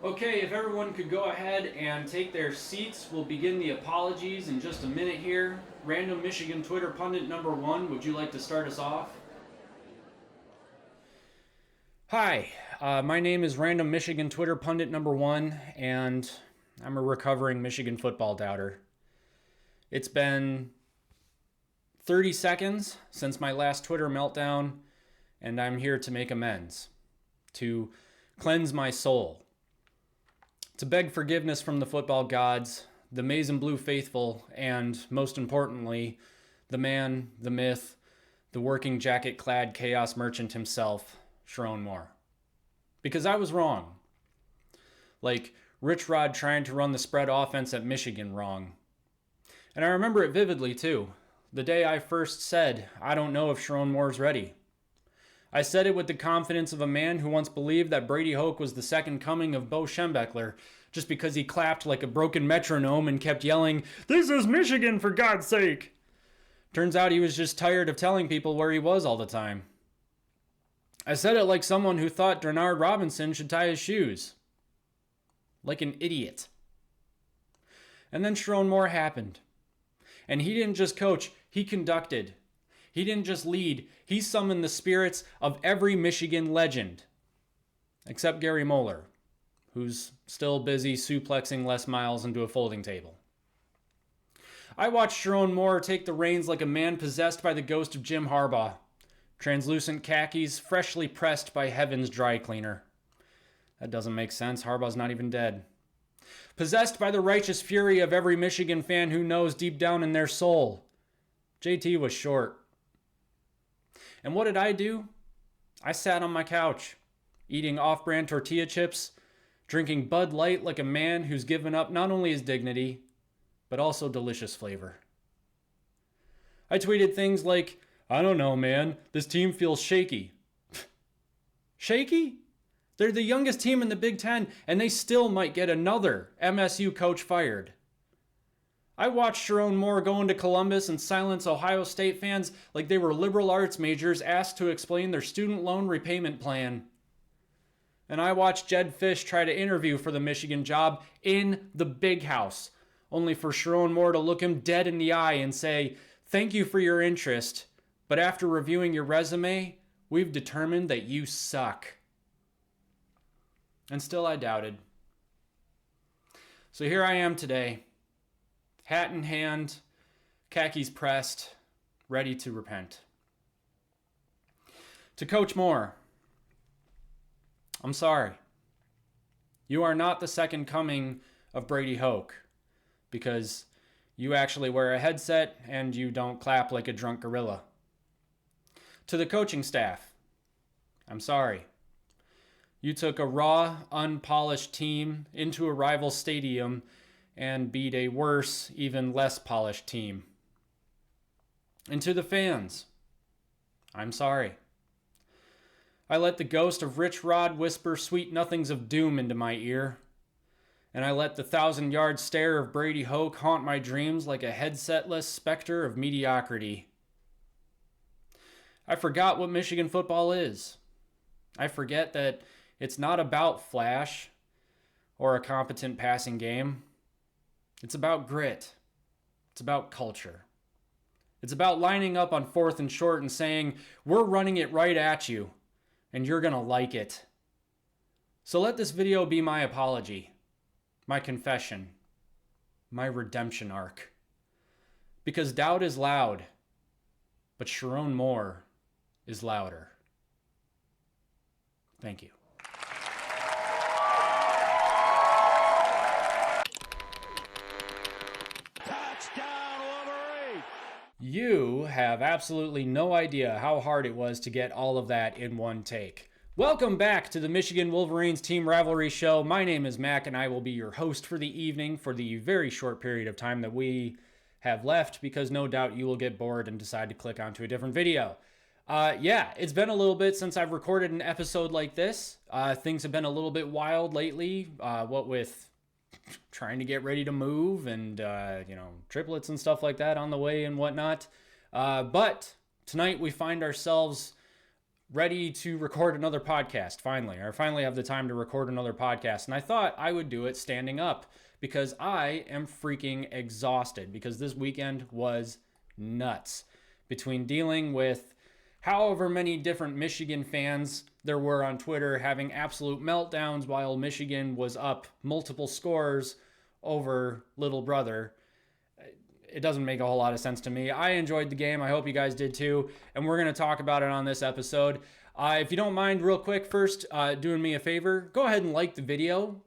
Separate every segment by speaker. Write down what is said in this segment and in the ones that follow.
Speaker 1: Okay, if everyone could go ahead and take their seats, we'll begin the apologies in just a minute here. Random Michigan Twitter pundit number one, would you like to start us off? Hi, my name is Random Michigan Twitter pundit number one, and I'm a recovering Michigan football doubter. It's been 30 seconds since my last Twitter meltdown, and I'm here to make amends, to cleanse my soul, to beg forgiveness from the football gods, the maize and blue faithful, and most importantly, the man, the myth, the working jacket-clad chaos merchant himself, Sherrone Moore. Because I was wrong. Like Rich Rod trying to run the spread offense at Michigan wrong. And I remember it vividly too. The day I first said, I don't know if Sherrone Moore's ready. I said it with the confidence of a man who once believed that Brady Hoke was the second coming of Bo Schembechler, just because he clapped like a broken metronome and kept yelling, "This is Michigan, for God's sake!" Turns out he was just tired of telling people where he was all the time. I said it like someone who thought Denard Robinson should tie his shoes. Like an idiot. And then Sherrone Moore happened. And he didn't just coach, he conducted. He didn't just lead, he summoned the spirits of every Michigan legend. Except Gary Moeller, who's still busy suplexing Les Miles into a folding table. I watched Sherrone Moore take the reins like a man possessed by the ghost of Jim Harbaugh. Translucent khakis, freshly pressed by heaven's dry cleaner. That doesn't make sense, Harbaugh's not even dead. Possessed by the righteous fury of every Michigan fan who knows deep down in their soul, JT was short. And what did I do? I sat on my couch, eating off-brand tortilla chips, drinking Bud Light like a man who's given up not only his dignity, but also delicious flavor. I tweeted things like, I don't know, man, this team feels shaky. Shaky? They're the youngest team in the Big Ten, and they still might get another MSU coach fired. I watched Sherrone Moore go into Columbus and silence Ohio State fans like they were liberal arts majors asked to explain their student loan repayment plan. And I watched Jed Fish try to interview for the Michigan job in the Big House, only for Sherrone Moore to look him dead in the eye and say, "Thank you for your interest, but after reviewing your resume, we've determined that you suck." And still I doubted. So here I am today, hat in hand, khakis pressed, ready to repent. To Coach Moore, I'm sorry. You are not the second coming of Brady Hoke, because you actually wear a headset and you don't clap like a drunk gorilla. To the coaching staff, I'm sorry. You took a raw, unpolished team into a rival stadium and beat a worse, even less polished team. And to the fans, I'm sorry. I let the ghost of Rich Rod whisper sweet nothings of doom into my ear, and I let the 1,000-yard stare of Brady Hoke haunt my dreams like a headsetless specter of mediocrity. I forgot what Michigan football is. I forget that it's not about flash or a competent passing game. It's about grit. It's about culture. It's about lining up on 4th and short and saying, we're running it right at you, and you're going to like it. So let this video be my apology, my confession, my redemption arc. Because doubt is loud, but Sherrone Moore is louder. Thank you. You have absolutely no idea how hard it was to get all of that in one take. Welcome back to the Michigan Wolverines Team Rivalry Show. My name is Mac, and I will be your host for the evening for the very short period of time that we have left, because no doubt you will get bored and decide to click onto a different video. It's been a little bit since I've recorded an episode like this. Things have been a little bit wild lately, what with trying to get ready to move and, triplets and stuff like that on the way and whatnot. But tonight we find ourselves ready to record another podcast finally. I finally have the time to record another podcast. And I thought I would do it standing up because I am freaking exhausted because this weekend was nuts. Between dealing with however many different Michigan fans there were on Twitter having absolute meltdowns while Michigan was up multiple scores over Little Brother, it doesn't make a whole lot of sense to me. I enjoyed the game. I hope you guys did too. And we're going to talk about it on this episode. If you don't mind, real quick, first, doing me a favor, go ahead and like the video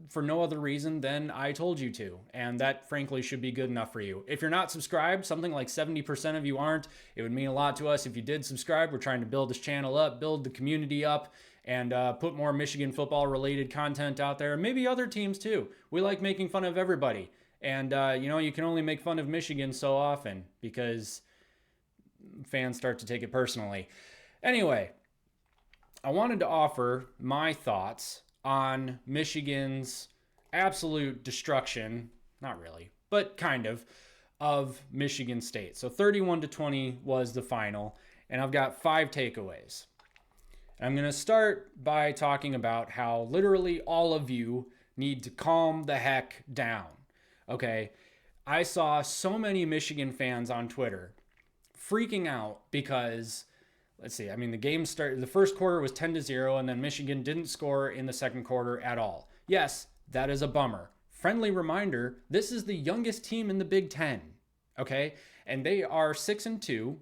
Speaker 1: for no other reason than I told you to. And that, frankly, should be good enough for you. If you're not subscribed, something like 70% of you aren't, it would mean a lot to us if you did subscribe. We're trying to build this channel up, build the community up, and put more Michigan football-related content out there. Maybe other teams, too. We like making fun of everybody. And, you can only make fun of Michigan so often because fans start to take it personally. Anyway, I wanted to offer my thoughts on Michigan's absolute destruction, not really, but kind of Michigan State. So 31-20 was the final, and I've got 5 takeaways. I'm going to start by talking about how literally all of you need to calm the heck down. Okay, I saw so many Michigan fans on Twitter freaking out because, the game started, the first quarter was 10-0, and then Michigan didn't score in the second quarter at all. Yes, that is a bummer. Friendly reminder, this is the youngest team in the Big Ten, okay? And they are 6-2,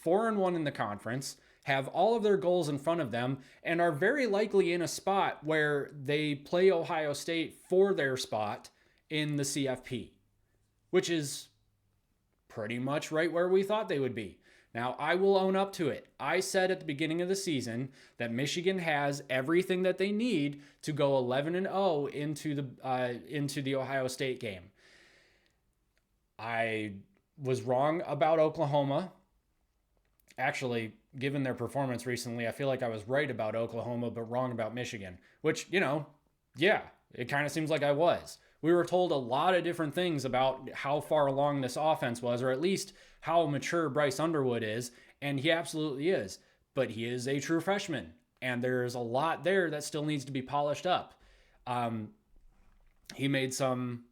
Speaker 1: 4-1 in the conference, have all of their goals in front of them, and are very likely in a spot where they play Ohio State for their spot in the CFP, which is pretty much right where we thought they would be. Now, I will own up to it. I said at the beginning of the season that Michigan has everything that they need to go 11-0 into the Ohio State game. I was wrong about Oklahoma. Actually, given their performance recently, I feel like I was right about Oklahoma, but wrong about Michigan, which, yeah, it kind of seems like I was. We were told a lot of different things about how far along this offense was, or at least how mature Bryce Underwood is, and he absolutely is. But he is a true freshman, and there's a lot there that still needs to be polished up. He made some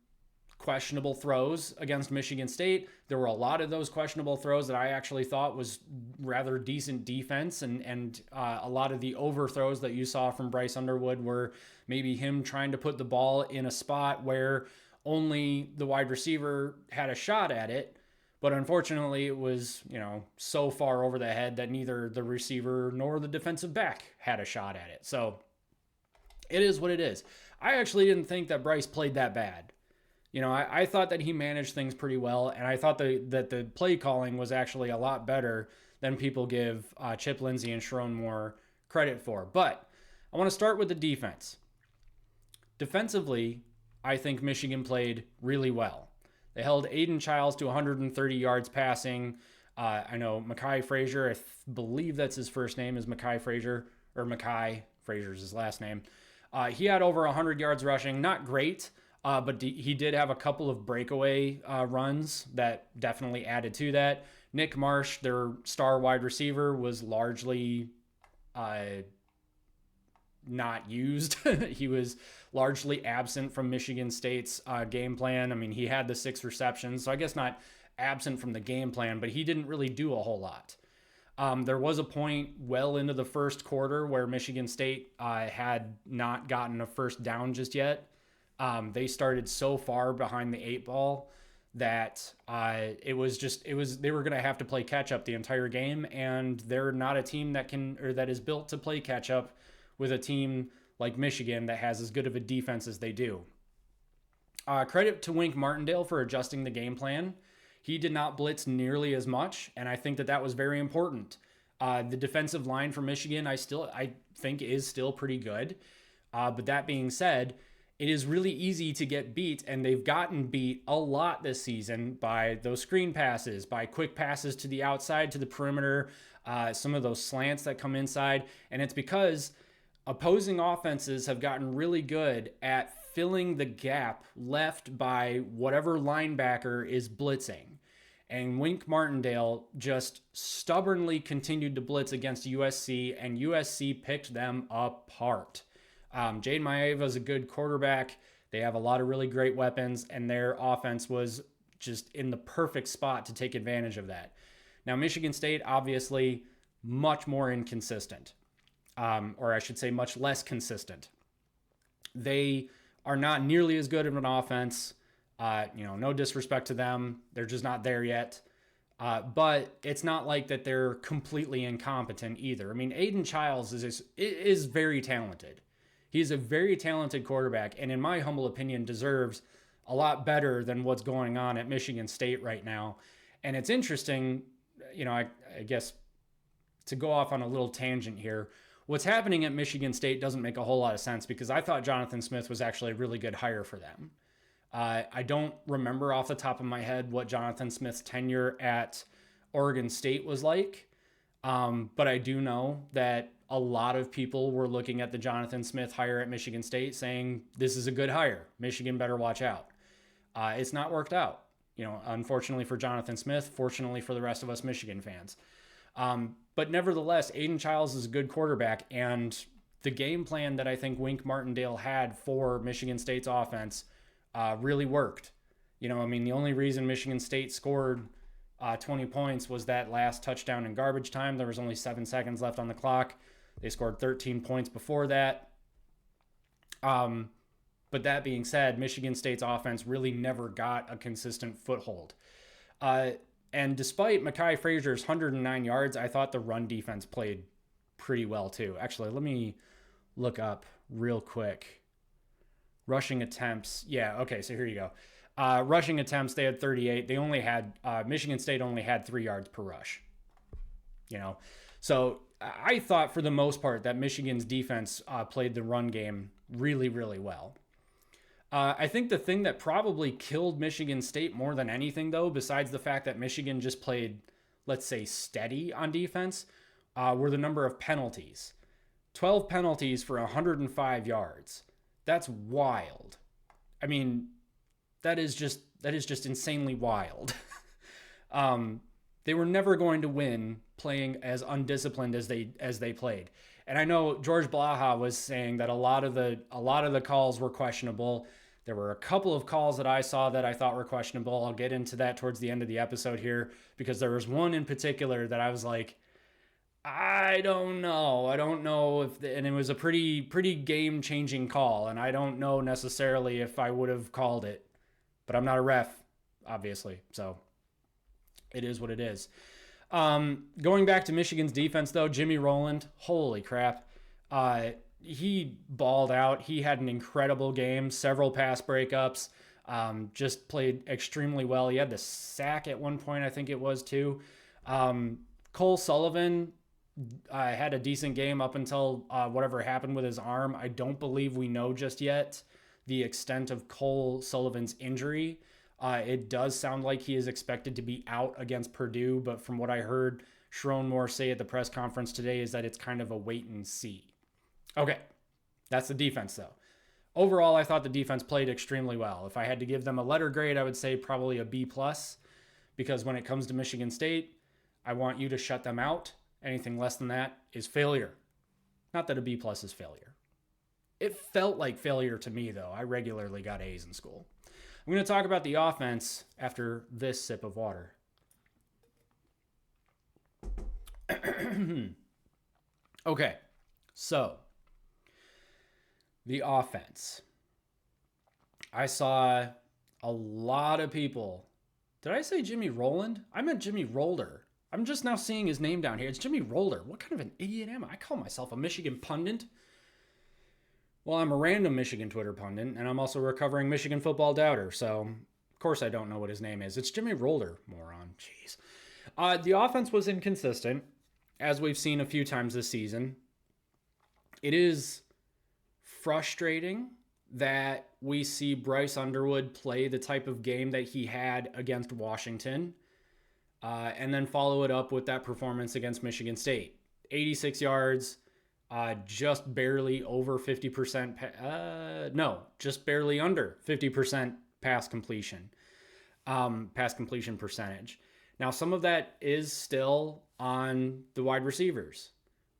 Speaker 1: questionable throws against Michigan State. There were a lot of those questionable throws that I actually thought was rather decent defense, and a lot of the overthrows that you saw from Bryce Underwood were maybe him trying to put the ball in a spot where only the wide receiver had a shot at it, but unfortunately it was, so far over the head that neither the receiver nor the defensive back had a shot at it. So it is what it is. I actually didn't think that Bryce played that bad. I thought that he managed things pretty well, and I thought that the play calling was actually a lot better than people give Chip Lindsey and Sherrone Moore credit for. But I want to start with the defense. Defensively, I think Michigan played really well. They held Aiden Childs to 130 yards passing. I know Mekhi Frazier, I believe that's his first name, is Mekhi Frazier, or Mekhi Frazier's his last name. He had over 100 yards rushing. Not great. But he did have a couple of breakaway runs that definitely added to that. Nick Marsh, their star wide receiver, was largely not used. He was largely absent from Michigan State's game plan. He had the 6 receptions, so I guess not absent from the game plan, but he didn't really do a whole lot. There was a point well into the first quarter where Michigan State had not gotten a first down just yet. They started so far behind the 8 ball that they were going to have to play catch up the entire game, and they're not a team that is built to play catch up with a team like Michigan that has as good of a defense as they do. Credit to Wink Martindale for adjusting the game plan. He did not blitz nearly as much, and I think that was very important. The defensive line for Michigan, I think is still pretty good. But that being said, it is really easy to get beat, and they've gotten beat a lot this season by those screen passes, by quick passes to the outside, to the perimeter, some of those slants that come inside. And it's because opposing offenses have gotten really good at filling the gap left by whatever linebacker is blitzing. And Wink Martindale just stubbornly continued to blitz against USC, and USC picked them apart. Jade Maeva is a good quarterback. They have a lot of really great weapons, and their offense was just in the perfect spot to take advantage of that. Now, Michigan State, obviously, much more inconsistent, or I should say much less consistent. They are not nearly as good of an offense. No disrespect to them. They're just not there yet. But it's not like that they're completely incompetent either. I mean, Aiden Childs is very talented. He's a very talented quarterback, and in my humble opinion, deserves a lot better than what's going on at Michigan State right now. And it's interesting, I guess to go off on a little tangent here, what's happening at Michigan State doesn't make a whole lot of sense because I thought Jonathan Smith was actually a really good hire for them. I don't remember off the top of my head what Jonathan Smith's tenure at Oregon State was like, but I do know that a lot of people were looking at the Jonathan Smith hire at Michigan State saying, this is a good hire. Michigan better watch out. It's not worked out, unfortunately for Jonathan Smith, fortunately for the rest of us Michigan fans. But nevertheless, Aiden Childs is a good quarterback, and the game plan that I think Wink Martindale had for Michigan State's offense really worked. The only reason Michigan State scored 20 points was that last touchdown in garbage time. There was only 7 seconds left on the clock. They scored 13 points before that. But that being said, Michigan State's offense really never got a consistent foothold. And despite Mekhi Frazier's 109 yards, I thought the run defense played pretty well too. Actually, let me look up real quick. Rushing attempts. Yeah, okay, so here you go. Rushing attempts, they had 38. They only had, Michigan State only had 3 yards per rush. So I thought for the most part that Michigan's defense played the run game really, really well. I think the thing that probably killed Michigan State more than anything, though, besides the fact that Michigan just played, let's say, steady on defense, were the number of penalties. 12 penalties for 105 yards. That's wild. I mean, that is just insanely wild. They were never going to win playing as undisciplined as they played. And I know George Blaha was saying that a lot of the calls were questionable. There were a couple of calls that I saw that I thought were questionable. I'll get into that towards the end of the episode here, because there was one in particular that I was like, I don't know and it was a pretty game-changing call, and I don't know necessarily if I would have called it, but I'm not a ref, obviously, so it is what it is. Going back to Michigan's defense, though, Jimmy Rowland, holy crap. He balled out. He had an incredible game, several pass breakups, just played extremely well. He had the sack at one point, I think it was, too. Cole Sullivan had a decent game up until whatever happened with his arm. I don't believe we know just yet the extent of Cole Sullivan's injury. It does sound like he is expected to be out against Purdue, but from what I heard Sherrone Moore say at the press conference today is that it's kind of a wait and see. Okay, that's the defense, though. Overall, I thought the defense played extremely well. If I had to give them a letter grade, I would say probably a B+, because when it comes to Michigan State, I want you to shut them out. Anything less than that is failure. Not that a B+ is failure. It felt like failure to me, though. I regularly got A's in school. I'm going to talk about the offense after this sip of water. Okay, so the offense. I saw a lot of people. Did I say Jimmy Rowland? I meant Jimmy Rolder. I'm just now seeing his name down here. It's Jimmy Rolder. What kind of an idiot am I? I call myself a Michigan pundit. Well, I'm a random Michigan Twitter pundit, and I'm also a recovering Michigan football doubter, so of course I don't know what his name is. It's Jimmy Rolder, moron. Jeez. The offense was inconsistent, as we've seen a few times this season. It is frustrating that we see Bryce Underwood play the type of game that he had against Washington, and then follow it up with that performance against Michigan State. 86 yards, just barely over 50%. Just barely under 50% pass completion percentage. Now, some of that is still on the wide receivers.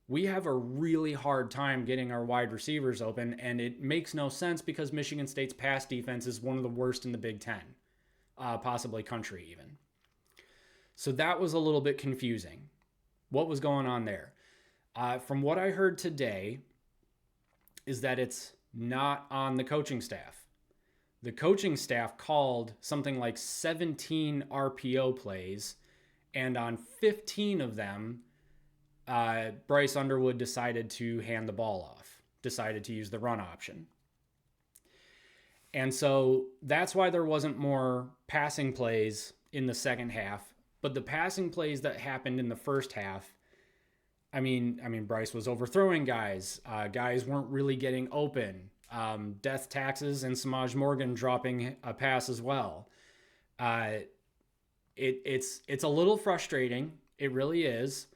Speaker 1: We have a really hard time getting our wide receivers open, and it makes no sense because Michigan State's pass defense is one of the worst in the Big Ten, possibly country even. So that was a little bit confusing. What was going on there? From what I heard today is that it's not on the coaching staff. The coaching staff called something like 17 RPO plays, and on 15 of them, Bryce Underwood decided to hand the ball off, decided to use the run option. And so that's why there wasn't more passing plays in the second half. But the passing plays that happened in the first half, I mean, Bryce was overthrowing guys. Guys weren't really getting open. Death taxes and Samaj Morgan dropping a pass as well. It's a little frustrating. It really is.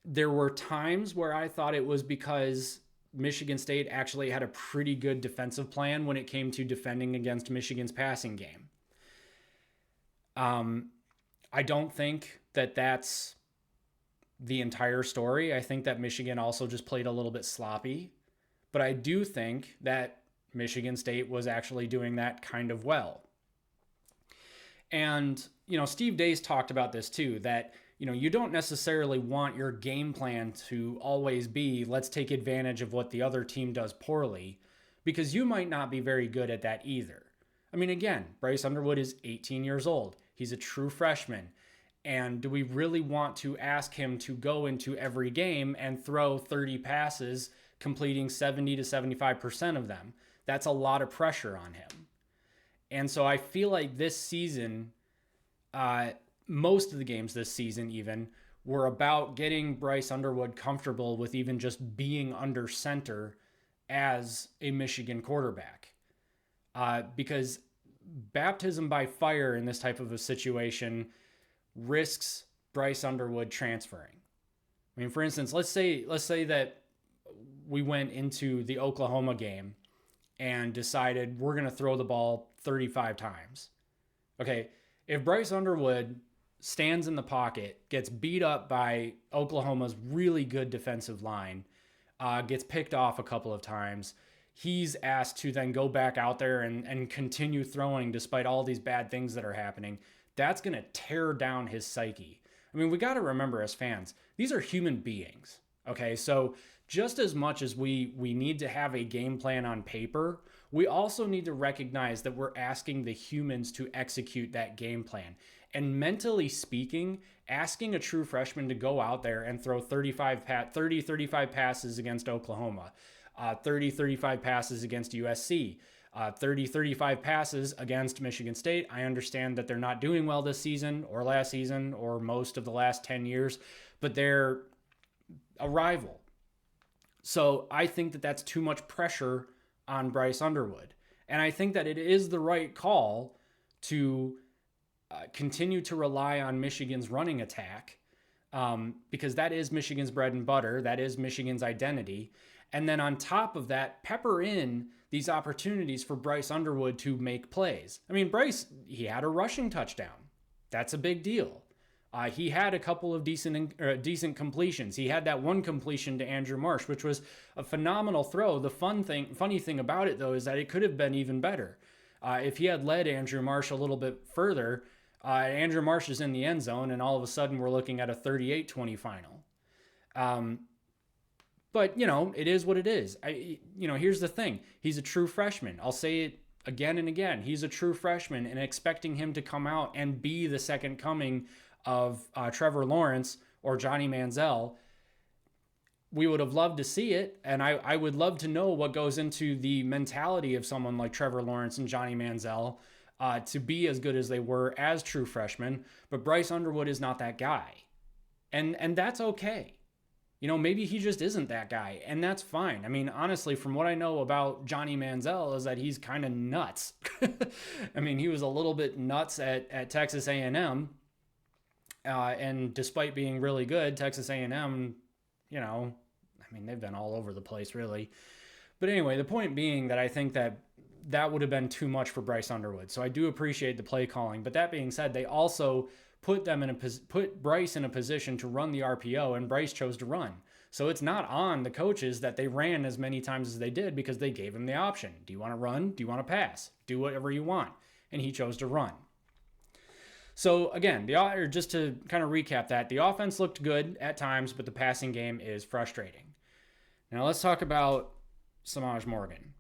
Speaker 1: There were times where I thought it was because Michigan State actually had a pretty good defensive plan when it came to defending against Michigan's passing game. I don't think that that's the entire story. I think that Michigan also just played a little bit sloppy. But I do think that Michigan State was actually doing that kind of well. And, Steve Dace talked about this too, that you don't necessarily want your game plan to always be, let's take advantage of what the other team does poorly, because you might not be very good at that either. I mean, again, Bryce Underwood is 18 years old. He's a true freshman. And do we really want to ask him to go into every game and throw 30 passes, completing 70 to 75% of them? That's a lot of pressure on him. And so I feel like this season, most of the games this season even, were about getting Bryce Underwood comfortable with even just being under center as a Michigan quarterback. Because baptism by fire in this type of a situation risks Bryce Underwood transferring. I mean, for instance, let's say that we went into the Oklahoma game and decided we're going to throw the ball 35 times. Okay, if Bryce Underwood stands in the pocket, gets beat up by Oklahoma's really good defensive line, gets picked off a couple of times, he's asked to then go back out there and continue throwing despite all these bad things that are happening. That's going to tear down his psyche. I mean, we got to remember as fans, these are human beings. Okay, so just as much as we need to have a game plan on paper, we also need to recognize that we're asking the humans to execute that game plan. And mentally speaking, asking a true freshman to go out there and throw 35 passes against Oklahoma, 35 passes against USC, 35 passes against Michigan State. I understand that they're not doing well this season or last season or most of the last 10 years, but they're a rival. So I think that that's too much pressure on Bryce Underwood. And I think that it is the right call to continue to rely on Michigan's running attack because that is Michigan's bread and butter. That is Michigan's identity. And then on top of that, pepper in these opportunities for Bryce Underwood to make plays. I mean, Bryce, he had a rushing touchdown. That's a big deal. He had a couple of decent completions. He had that one completion to Andrew Marsh, which was a phenomenal throw. The funny thing about it, though, is that it could have been even better. If he had led Andrew Marsh a little bit further, Andrew Marsh is in the end zone, and all of a sudden we're looking at a 38-20 final. But, it is what it is. Here's the thing. He's a true freshman. I'll say it again and again. He's a true freshman, and expecting him to come out and be the second coming of Trevor Lawrence or Johnny Manziel, we would have loved to see it. And I would love to know what goes into the mentality of someone like Trevor Lawrence and Johnny Manziel to be as good as they were as true freshmen. But Bryce Underwood is not that guy. And that's okay. Maybe he just isn't that guy, and that's fine. I mean, honestly, from what I know about Johnny Manziel is that he's kind of nuts. I mean, he was a little bit nuts at Texas A&M. And despite being really good, Texas A&M, they've been all over the place, really. But anyway, the point being that I think that would have been too much for Bryce Underwood. So I do appreciate the play calling. But that being said, they also put Bryce in a position to run the RPO, and Bryce chose to run. So it's not on the coaches that they ran as many times as they did, because they gave him the option. Do you want to run? Do you want to pass? Do whatever you want. And he chose to run. So again, just to kind of recap that, the offense looked good at times, but the passing game is frustrating. Now let's talk about Samaj Morgan.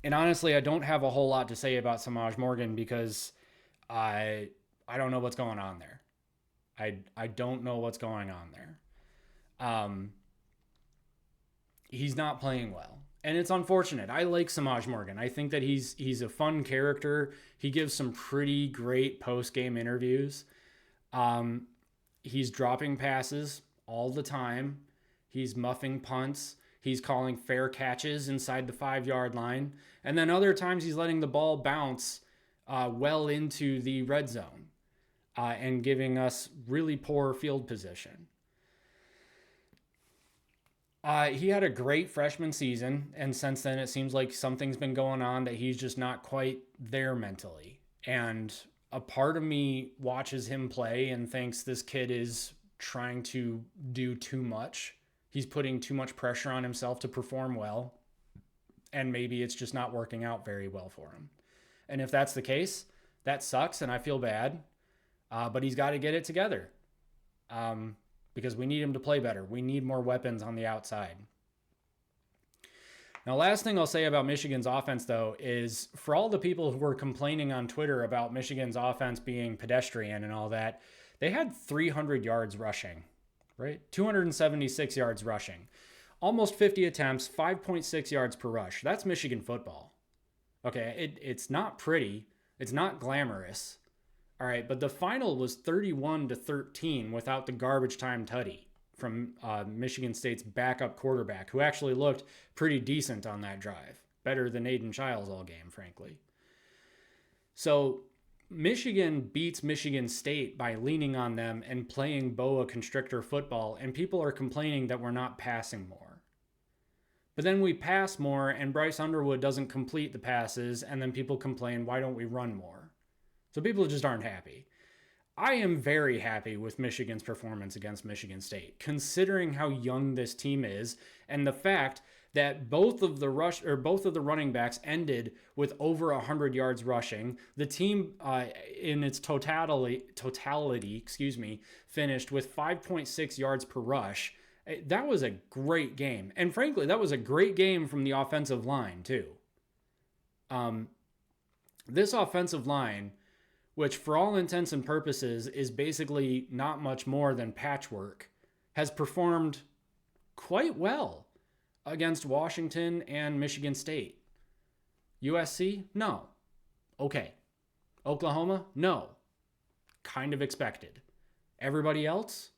Speaker 1: And honestly, I don't have a whole lot to say about Samaj Morgan, because I don't know what's going on there. I don't know what's going on there. He's not playing well, and it's unfortunate. I like Samaj Morgan. I think that he's a fun character. He gives some pretty great post-game interviews. He's dropping passes all the time. He's muffing punts. He's calling fair catches inside the 5-yard line. And then other times he's letting the ball bounce well into the red zone and giving us really poor field position. He had a great freshman season, and since then it seems like something's been going on that he's just not quite there mentally. And a part of me watches him play and thinks this kid is trying to do too much. He's putting too much pressure on himself to perform well, and maybe it's just not working out very well for him. And if that's the case, that sucks, and I feel bad. But he's got to get it together, because we need him to play better. We need more weapons on the outside. Now, last thing I'll say about Michigan's offense, though, is for all the people who were complaining on Twitter about Michigan's offense being pedestrian and all that, they had 300 yards rushing, right? 276 yards rushing. Almost 50 attempts, 5.6 yards per rush. That's Michigan football. Okay, it's not pretty. It's not glamorous. All right, but the final was 31-13 without the garbage time tutty from Michigan State's backup quarterback, who actually looked pretty decent on that drive. Better than Aiden Childs all game, frankly. So Michigan beats Michigan State by leaning on them and playing boa constrictor football, and people are complaining that we're not passing more. But then we pass more, and Bryce Underwood doesn't complete the passes, and then people complain, why don't we run more? So people just aren't happy. I am very happy with Michigan's performance against Michigan State, considering how young this team is, and the fact that both of the running backs ended with over 100 yards rushing. The team, in its totality, finished with 5.6 yards per rush. That was a great game, and frankly, that was a great game from the offensive line too. This offensive line, which for all intents and purposes is basically not much more than patchwork, has performed quite well against Washington and Michigan State. USC? No. Okay. Oklahoma? No. Kind of expected. Everybody else?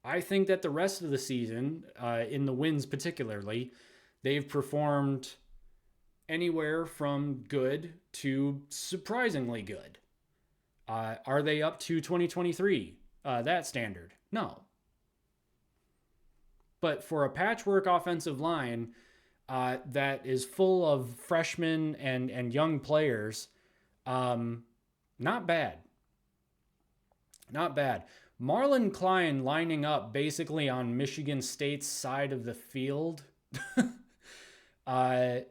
Speaker 1: I think that the rest of the season, in the wins particularly, they've performed anywhere from good to surprisingly good. Are they up to 2023, that standard? No. But for a patchwork offensive line that is full of freshmen and young players, not bad. Not bad. Marlon Klein lining up basically on Michigan State's side of the field. I'm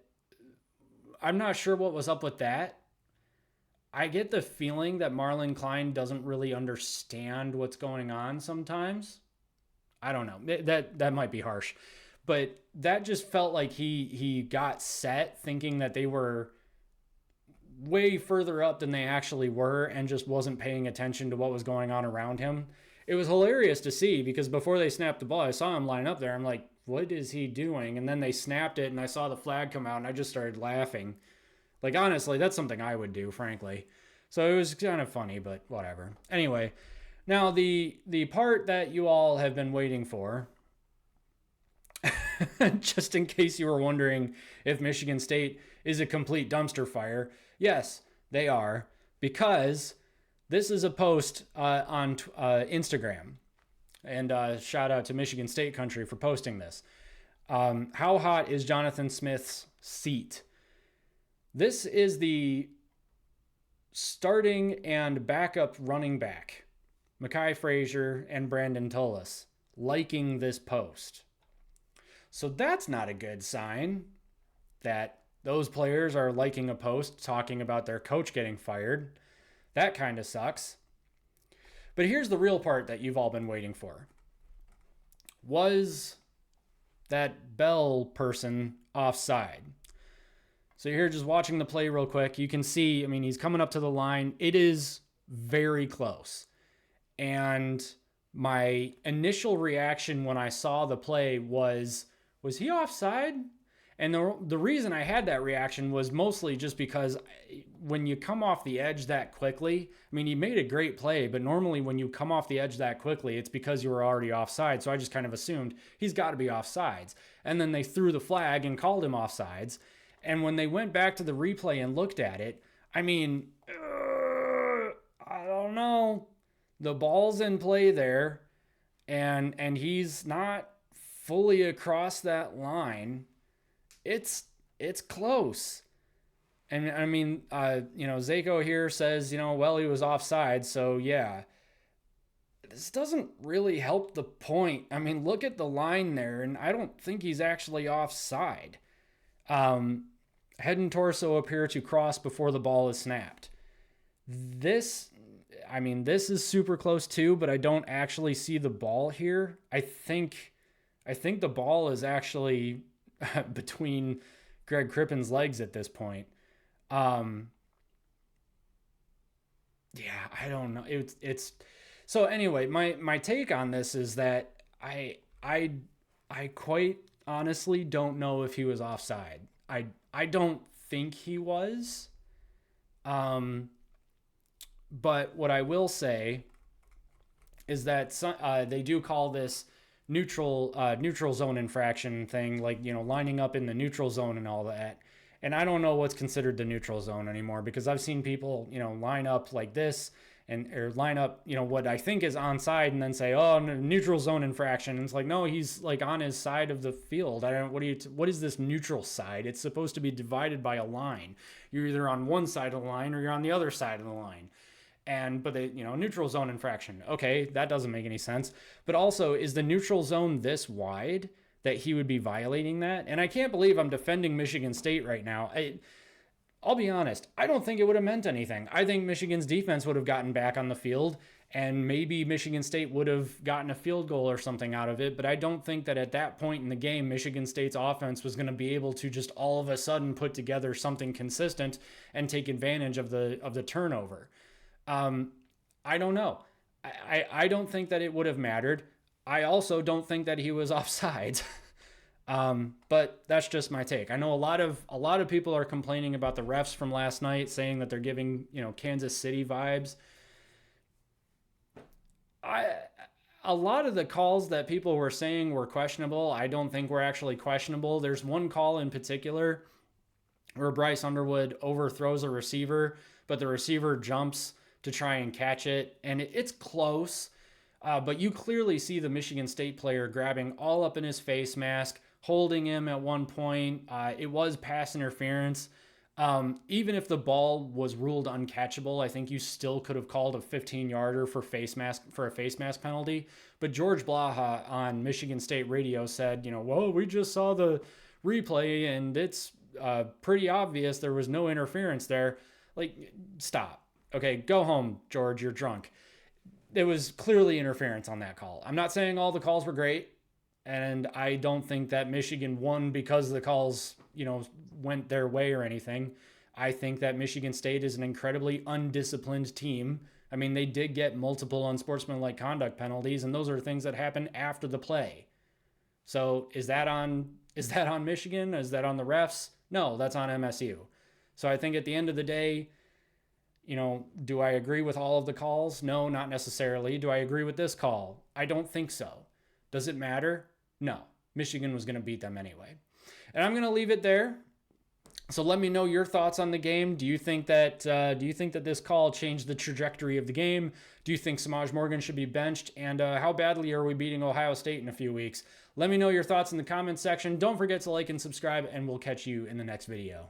Speaker 1: not sure what was up with that. I get the feeling that Marlon Klein doesn't really understand what's going on sometimes. I don't know. That might be harsh. But that just felt like he got set thinking that they were way further up than they actually were and just wasn't paying attention to what was going on around him. It was hilarious to see because before they snapped the ball, I saw him line up there. I'm like, what is he doing? And then they snapped it and I saw the flag come out and I just started laughing. Like, honestly, that's something I would do, frankly. So it was kind of funny, but whatever. Anyway, now the part that you all have been waiting for, just in case you were wondering if Michigan State is a complete dumpster fire, yes, they are, because this is a post on Instagram. And shout out to Michigan State Country for posting this. How hot is Jonathan Smith's seat? This is the starting and backup running back, Mekhi Frazier and Brandon Tullis, liking this post. So that's not a good sign that those players are liking a post talking about their coach getting fired. That kind of sucks. But here's the real part that you've all been waiting for. Was that Bell person offside? So you're just watching the play real quick. You can see, he's coming up to the line. It is very close. And my initial reaction when I saw the play was he offside? And the reason I had that reaction was mostly just because when you come off the edge that quickly, he made a great play, but normally when you come off the edge that quickly, it's because you were already offside. So I just kind of assumed he's got to be offsides. And then they threw the flag and called him offsides. And when they went back to the replay and looked at it, I don't know. The ball's in play there, and he's not fully across that line. It's close. And Zako here says, well, he was offside, so yeah. This doesn't really help the point. Look at the line there, and I don't think he's actually offside. Head and torso appear to cross before the ball is snapped. This is super close too, but I don't actually see the ball here. I think the ball is actually between Greg Crippen's legs at this point. I don't know. It's so anyway, my take on this is that I quite honestly don't know if he was offside. I don't think he was. But what I will say is that they do call this neutral zone infraction thing, lining up in the neutral zone and all that. And I don't know what's considered the neutral zone anymore, because I've seen people, line up like this or line up, what I think is onside and then say, oh, neutral zone infraction. And it's like, no, he's on his side of the field. What is this neutral side? It's supposed to be divided by a line. You're either on one side of the line or you're on the other side of the line. But neutral zone infraction. Okay, that doesn't make any sense. But also, is the neutral zone this wide that he would be violating that? And I can't believe I'm defending Michigan State right now. I'll be honest, I don't think it would have meant anything. I think Michigan's defense would have gotten back on the field, and maybe Michigan State would have gotten a field goal or something out of it. But I don't think that at that point in the game, Michigan State's offense was going to be able to just all of a sudden put together something consistent and take advantage of the turnover. I don't know. I don't think that it would have mattered. I also don't think that he was offsides. But that's just my take. I know a lot of people are complaining about the refs from last night, saying that they're giving, Kansas City vibes. A lot of the calls that people were saying were questionable, I don't think were actually questionable. There's one call in particular where Bryce Underwood overthrows a receiver, but the receiver jumps to try and catch it, and it's close. But you clearly see the Michigan State player grabbing all up in his face mask, holding him at one point. It was pass interference. Even if the ball was ruled uncatchable, I think you still could have called a 15-yarder for a face mask penalty. But George Blaha on Michigan State radio said, well, we just saw the replay and it's pretty obvious there was no interference there. Stop. Okay, go home, George. You're drunk. There was clearly interference on that call. I'm not saying all the calls were great, and I don't think that Michigan won because the calls, went their way or anything. I think that Michigan State is an incredibly undisciplined team. They did get multiple unsportsmanlike conduct penalties, and those are things that happen after the play. So is that on Michigan? Is that on the refs? No, that's on MSU. So I think at the end of the day, do I agree with all of the calls? No, not necessarily. Do I agree with this call? I don't think so. Does it matter? No. Michigan was going to beat them anyway. And I'm going to leave it there. So let me know your thoughts on the game. Do you think that this call changed the trajectory of the game? Do you think Samaj Morgan should be benched? And how badly are we beating Ohio State in a few weeks? Let me know your thoughts in the comments section. Don't forget to like and subscribe, and we'll catch you in the next video.